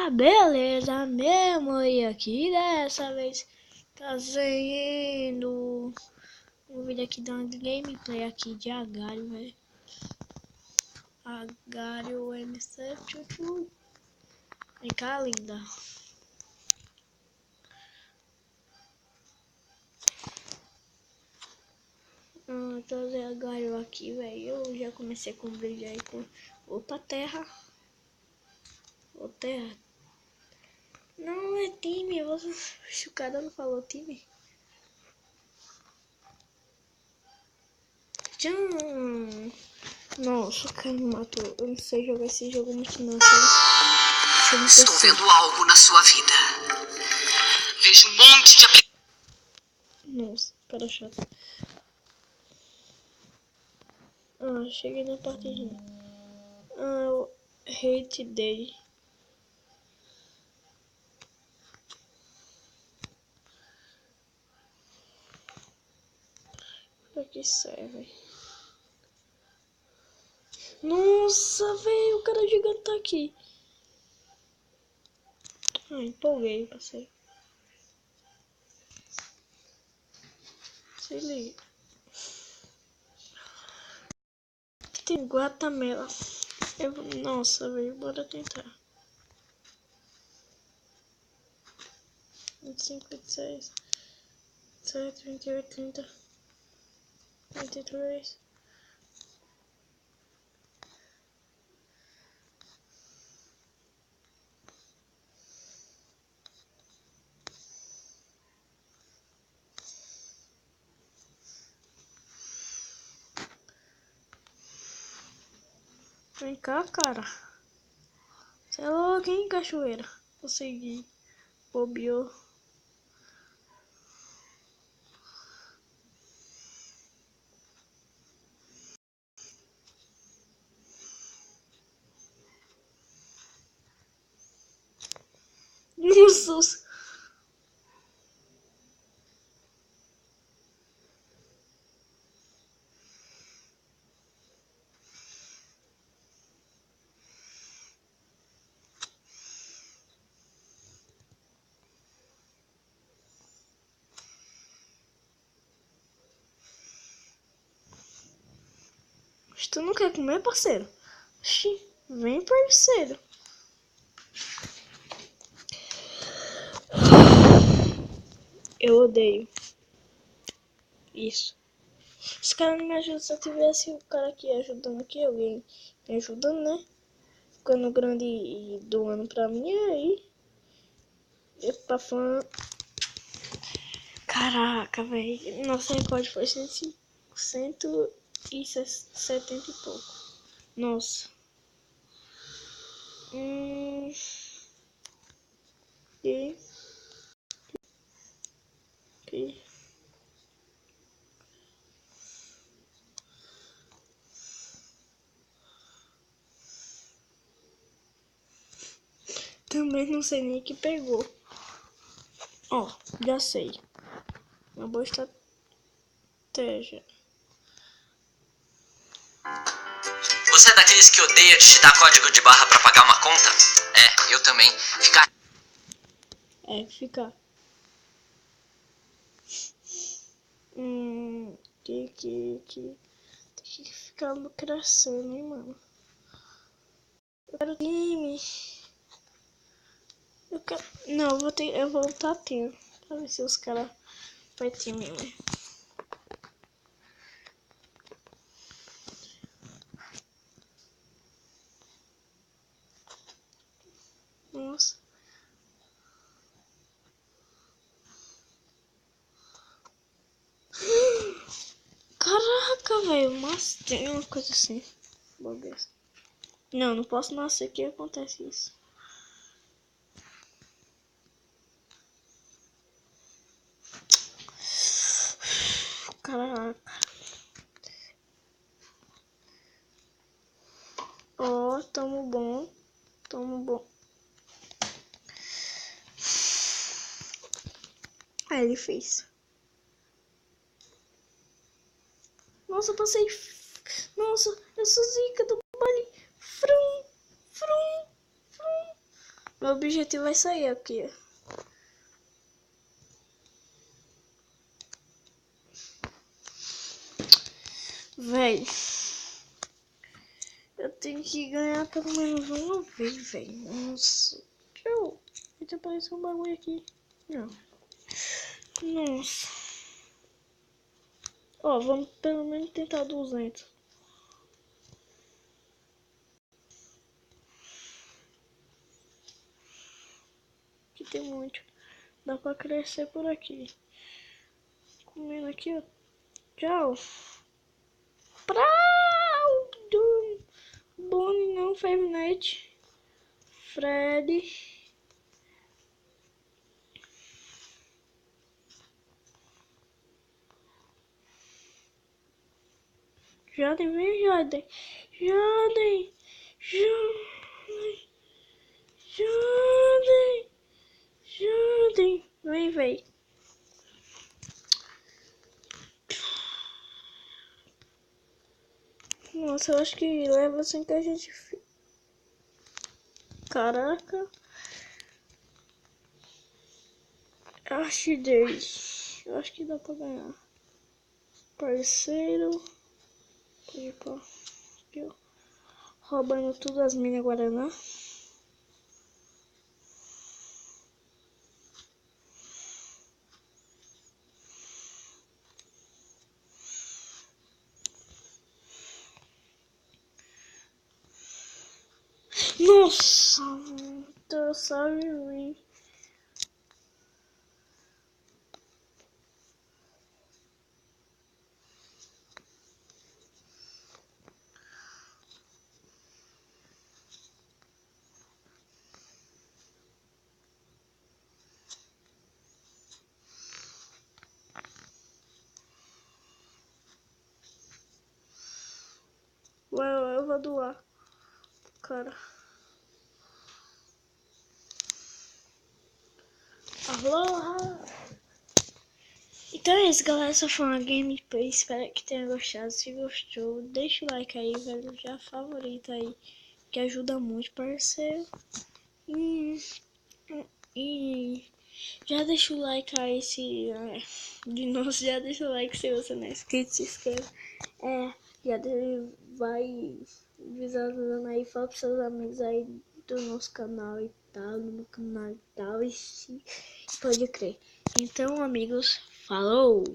beleza mesmo, e aqui dessa vez tá saindo um vídeo aqui da gameplay aqui de Agario, velho. Agario MC. Vem cá, linda. Trazer Agario aqui, velho. Eu já comecei com o vídeo aí com. Opa, terra. Ô, terra. Não é time, o cara não falou time. Tchau. Nossa, o cara me matou. Eu não sei jogar esse jogo muito não. Estou vendo algo na sua vida. Vejo um monte de... Nossa, cara chato. Cheguei na partidinha. O Hate Day. Pra que serve? Nossa, velho, o cara gigante tá aqui. Empolguei, passei. Se liga. Tem Guatemala. Nossa, velho, bora tentar. 25, 26, 27, 28, 30, 23. Vem cá, cara. Você é louco, hein, cachoeira? Consegui. Bobeou. Nossa. Mas tu não quer comer, parceiro? Oxi, vem, parceiro. Eu odeio isso. Esse cara não me ajuda. Se eu tivesse o cara aqui ajudando aqui, alguém me ajudando, né? Ficando grande e doando pra mim, aí. Epa, fã. Caraca, velho. Nosso recorde foi 170 e pouco. Nossa. E também não sei nem que pegou. Já sei. Uma boa estratégia. Você é daqueles que odeia digitar código de barra pra pagar uma conta? É, eu também. Ficar. Tem que ficar lucração, hein, mano. Eu quero time. Não, eu vou voltar time. Pra ver se os caras vai time mesmo. Nossa. Caraca, velho. Mas tem uma coisa assim. Bobeira. Não posso nascer que acontece isso. Caraca. Tamo bom. Aí ele fez. Nossa, eu passei. Nossa, eu sou zica do baile. Frum. O objetivo vai sair aqui. Véi. Eu tenho que ganhar pelo menos uma vez, velho. Nossa. Deixa eu aparecer um bagulho aqui. Não. Nossa. Ó, vamos pelo menos tentar 200. Aqui tem muito. Dá pra crescer por aqui. Comendo aqui, ó. Tchau. Praudo. Bonnie não, Five Nights. Freddy. Jaden, vem, Jaden. Jaden. Jaden. Jaden. Jaden. Vem, véi. Nossa, eu acho que leva assim que a gente... Caraca. Archidez. Eu acho que dá pra ganhar. Parceiro. Pode pôr. Aqui, ó. Roubando tudo as minas Guaraná. Nossa, tô sorry, ruim. Eu vou doar, cara. Aloha! Então é isso, galera. Essa foi uma gameplay. Espero que tenha gostado. Se gostou, deixa o like aí, velho. Já favorita aí, que ajuda muito, parceiro. E já deixa o like aí se... de novo, já deixa o like se você não é inscrito, se inscreva. Já vai visualizando aí, fala pros seus amigos aí do nosso canal e tal, no meu canal e tal, e pode crer. Então, amigos, falou!